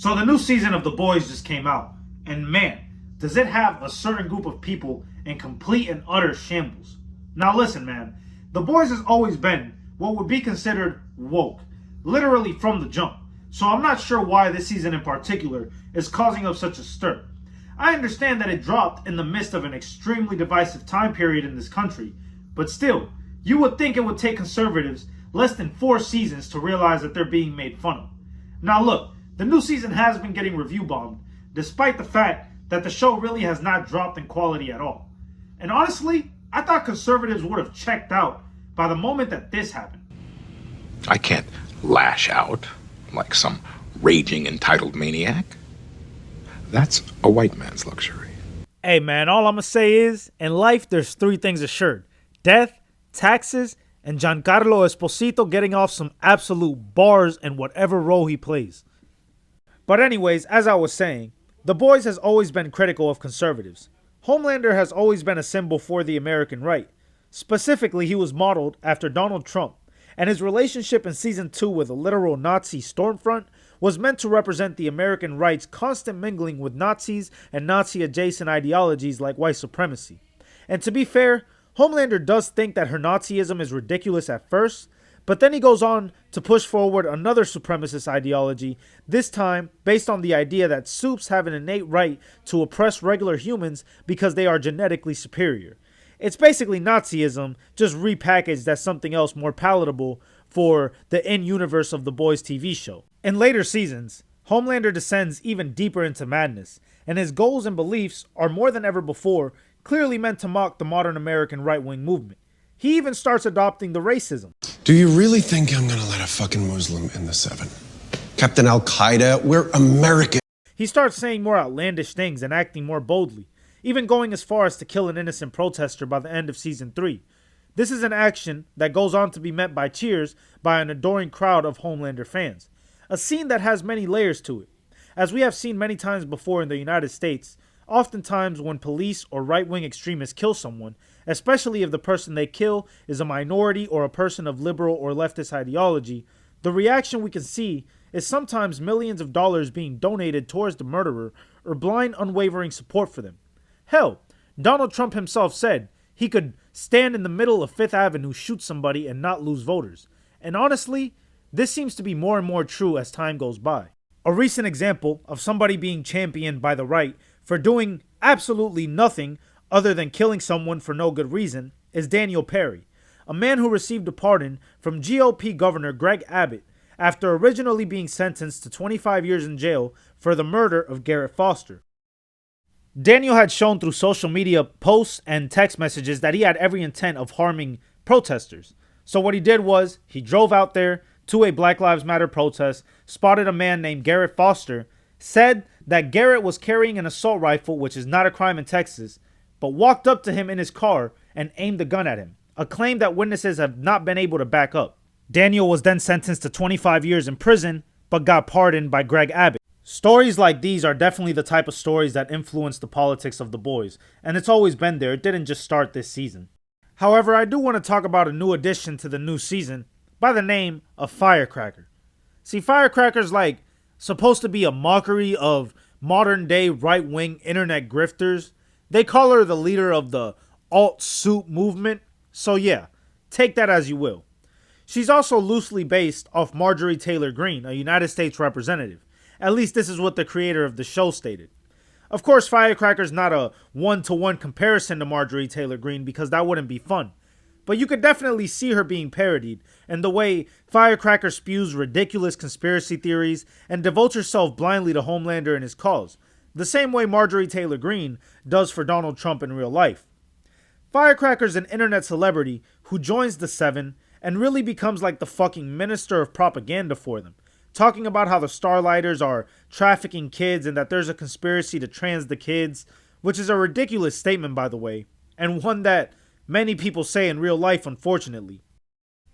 So the new season of The Boys just came out, and man, does it have a certain group of people in complete and utter shambles. Now listen, man, The Boys has always been what would be considered woke, literally from the jump. So I'm not sure why this season in particular is causing up such a stir. I understand that it dropped in the midst of an extremely divisive time period in this country, but still, you would think it would take conservatives less than 4 seasons to realize that they're being made fun of. Now look, the new season has been getting review bombed, despite the fact that the show really has not dropped in quality at all. And honestly, I thought conservatives would have checked out by the moment that this happened. I can't lash out like some raging entitled maniac. That's a white man's luxury. Hey man, all I'm gonna say is, in life there's 3 things assured: death, taxes, and Giancarlo Esposito getting off some absolute bars in whatever role he plays. But anyways, as I was saying, The Boys has always been critical of conservatives. Homelander has always been a symbol for the American right. Specifically, he was modeled after Donald Trump, and his relationship in Season 2 with a literal Nazi stormfront was meant to represent the American right's constant mingling with Nazis and Nazi-adjacent ideologies like white supremacy. And to be fair, Homelander does think that her Nazism is ridiculous at first, but then he goes on to push forward another supremacist ideology, this time based on the idea that supes have an innate right to oppress regular humans because they are genetically superior. It's basically Nazism, just repackaged as something else more palatable for the in-universe of The Boys TV show. In later seasons, Homelander descends even deeper into madness, and his goals and beliefs are more than ever before clearly meant to mock the modern American right-wing movement. He even starts adopting the racism. Do you really think I'm gonna let a fucking Muslim in the 7? Captain Al-Qaeda, we're American. He starts saying more outlandish things and acting more boldly, even going as far as to kill an innocent protester by the end of Season 3. This is an action that goes on to be met by cheers by an adoring crowd of Homelander fans. A scene that has many layers to it. As we have seen many times before in the United States, oftentimes when police or right-wing extremists kill someone, especially if the person they kill is a minority or a person of liberal or leftist ideology, the reaction we can see is sometimes millions of dollars being donated towards the murderer or blind, unwavering support for them. Hell, Donald Trump himself said he could stand in the middle of Fifth Avenue, shoot somebody, and not lose voters. And honestly, this seems to be more and more true as time goes by. A recent example of somebody being championed by the right for doing absolutely nothing other than killing someone for no good reason is Daniel Perry, a man who received a pardon from GOP Governor Greg Abbott after originally being sentenced to 25 years in jail for the murder of Garrett Foster. Daniel had shown through social media posts and text messages that he had every intent of harming protesters. So what he did was, he drove out there to a Black Lives Matter protest, spotted a man named Garrett Foster, said that Garrett was carrying an assault rifle, which is not a crime in Texas, but walked up to him in his car and aimed the gun at him, a claim that witnesses have not been able to back up. Daniel was then sentenced to 25 years in prison, but got pardoned by Greg Abbott. Stories like these are definitely the type of stories that influence the politics of The Boys, and it's always been there. It didn't just start this season. However, I do want to talk about a new addition to the new season by the name of Firecracker. See, Firecracker's like supposed to be a mockery of modern day right-wing internet grifters. They call her the leader of the alt-suit movement, so yeah, take that as you will. She's also loosely based off Marjorie Taylor Greene, a United States representative. At least this is what the creator of the show stated. Of course, Firecracker's not a one-to-one comparison to Marjorie Taylor Greene because that wouldn't be fun. But you could definitely see her being parodied, and the way Firecracker spews ridiculous conspiracy theories and devotes herself blindly to Homelander and his cause, the same way Marjorie Taylor Greene does for Donald Trump in real life. Firecracker's an internet celebrity who joins the Seven and really becomes like the fucking minister of propaganda for them, talking about how the Starlighters are trafficking kids and that there's a conspiracy to trans the kids, which is a ridiculous statement, by the way, and one that many people say in real life, unfortunately.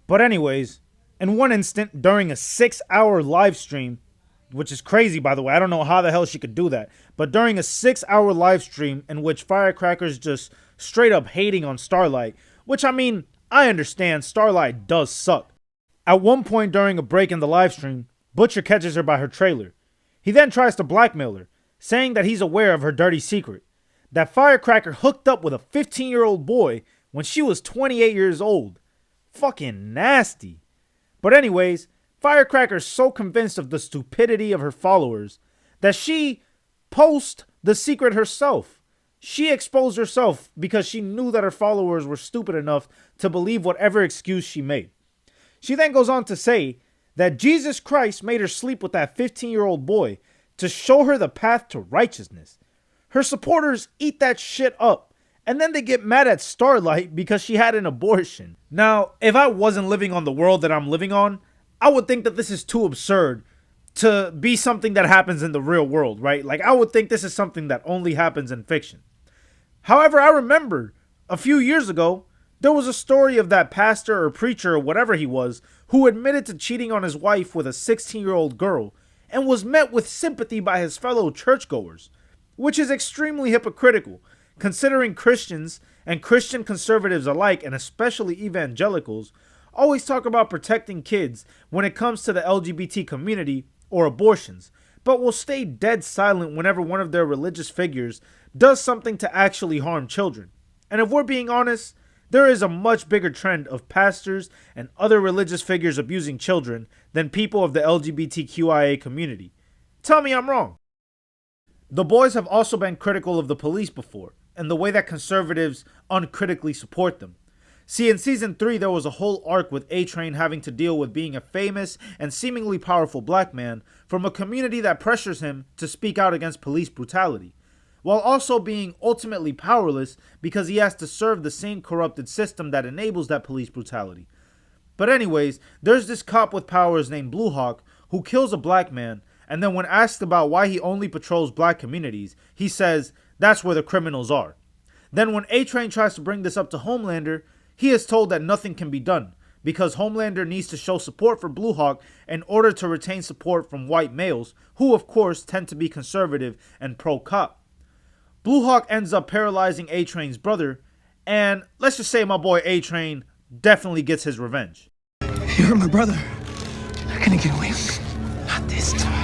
But anyways, in one instant, during a 6-hour live stream, which is crazy, by the way, I don't know how the hell she could do that, but during a 6-hour live stream in which Firecracker's just straight up hating on Starlight, which I mean, I understand Starlight does suck. At one point during a break in the live stream, Butcher catches her by her trailer. He then tries to blackmail her, saying that he's aware of her dirty secret, that Firecracker hooked up with a 15-year-old boy when she was 28 years old. Fucking nasty. But anyways, Firecracker's so convinced of the stupidity of her followers that she posts the secret herself. She exposed herself because she knew that her followers were stupid enough to believe whatever excuse she made. She then goes on to say that Jesus Christ made her sleep with that 15-year-old boy to show her the path to righteousness. Her supporters eat that shit up, and then they get mad at Starlight because she had an abortion. Now, if I wasn't living on the world that I'm living on, I would think that this is too absurd to be something that happens in the real world, right? Like, I would think this is something that only happens in fiction. However, I remember a few years ago, there was a story of that pastor or preacher or whatever he was who admitted to cheating on his wife with a 16-year-old girl and was met with sympathy by his fellow churchgoers, which is extremely hypocritical, considering Christians and Christian conservatives alike, and especially evangelicals, always talk about protecting kids when it comes to the LGBT community or abortions, but will stay dead silent whenever one of their religious figures does something to actually harm children. And if we're being honest, there is a much bigger trend of pastors and other religious figures abusing children than people of the LGBTQIA community. Tell me I'm wrong. The boys have also been critical of the police before, and the way that conservatives uncritically support them. See, in season 3, there was a whole arc with A-Train having to deal with being a famous and seemingly powerful black man from a community that pressures him to speak out against police brutality, while also being ultimately powerless because he has to serve the same corrupted system that enables that police brutality. But anyways, there's this cop with powers named Blue Hawk who kills a black man, and then when asked about why he only patrols black communities, he says, that's where the criminals are. Then when A-Train tries to bring this up to Homelander, he is told that nothing can be done because Homelander needs to show support for Blue Hawk in order to retain support from white males, who of course tend to be conservative and pro-cop. Blue Hawk ends up paralyzing A-Train's brother, and let's just say my boy A-Train definitely gets his revenge. You're my brother. You're not gonna get away. Not this time.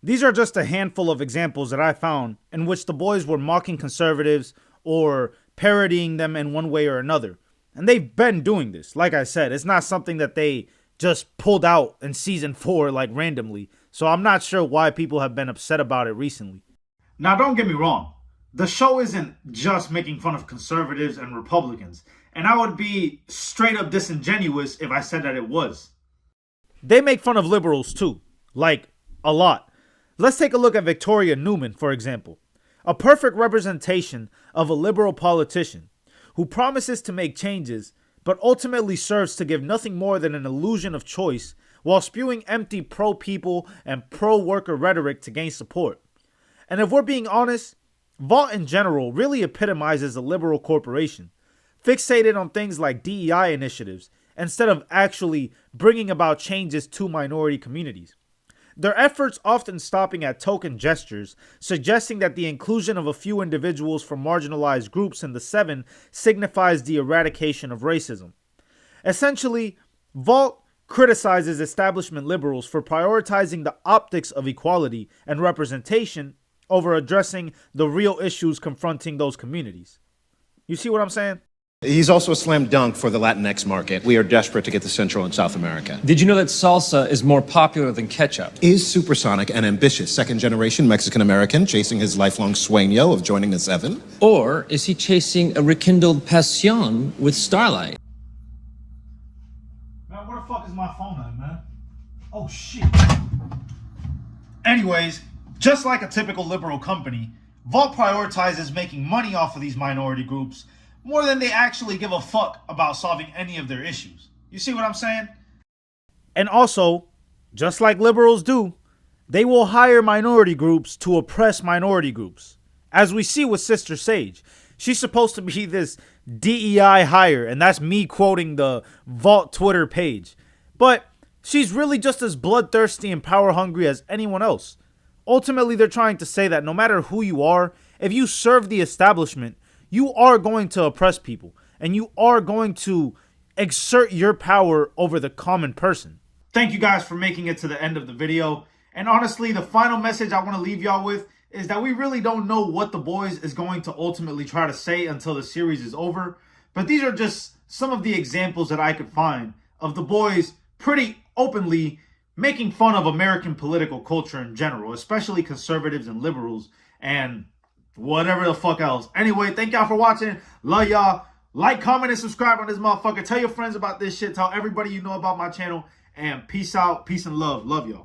These are just a handful of examples that I found in which the boys were mocking conservatives or parodying them in one way or another. And they've been doing this. Like I said, it's not something that they just pulled out in season 4 like randomly. So I'm not sure why people have been upset about it recently. Now, don't get me wrong. The show isn't just making fun of conservatives and Republicans. And I would be straight up disingenuous if I said that it was. They make fun of liberals too. Like, a lot. Let's take a look at Victoria Newman, for example. A perfect representation of a liberal politician who promises to make changes, but ultimately serves to give nothing more than an illusion of choice while spewing empty pro-people and pro-worker rhetoric to gain support. And if we're being honest, Vought in general really epitomizes a liberal corporation, fixated on things like DEI initiatives instead of actually bringing about changes to minority communities. Their efforts often stopping at token gestures, suggesting that the inclusion of a few individuals from marginalized groups in the 7 signifies the eradication of racism. Essentially, Vought criticizes establishment liberals for prioritizing the optics of equality and representation over addressing the real issues confronting those communities. You see what I'm saying? He's also a slam dunk for the Latinx market. We are desperate to get to Central and South America. Did you know that salsa is more popular than ketchup? Is supersonic and ambitious second-generation Mexican-American chasing his lifelong sueño of joining the 7? Or is he chasing a rekindled passion with Starlight? Man, where the fuck is my phone at, man? Oh, shit. Anyways, just like a typical liberal company, Vought prioritizes making money off of these minority groups more than they actually give a fuck about solving any of their issues. You see what I'm saying? And also, just like liberals do, they will hire minority groups to oppress minority groups. As we see with Sister Sage, she's supposed to be this DEI hire, and that's me quoting the Vought Twitter page. But she's really just as bloodthirsty and power hungry as anyone else. Ultimately, they're trying to say that no matter who you are, if you serve the establishment, you are going to oppress people, and you are going to exert your power over the common person. Thank you guys for making it to the end of the video. And honestly, the final message I want to leave y'all with is that we really don't know what The Boys is going to ultimately try to say until the series is over. But these are just some of the examples that I could find of The Boys pretty openly making fun of American political culture in general, especially conservatives and liberals and whatever the fuck else. Anyway, thank y'all for watching. Love y'all. Like, comment, and subscribe on this motherfucker. Tell your friends about this shit. Tell everybody you know about my channel. And peace out. Peace and love. Love y'all.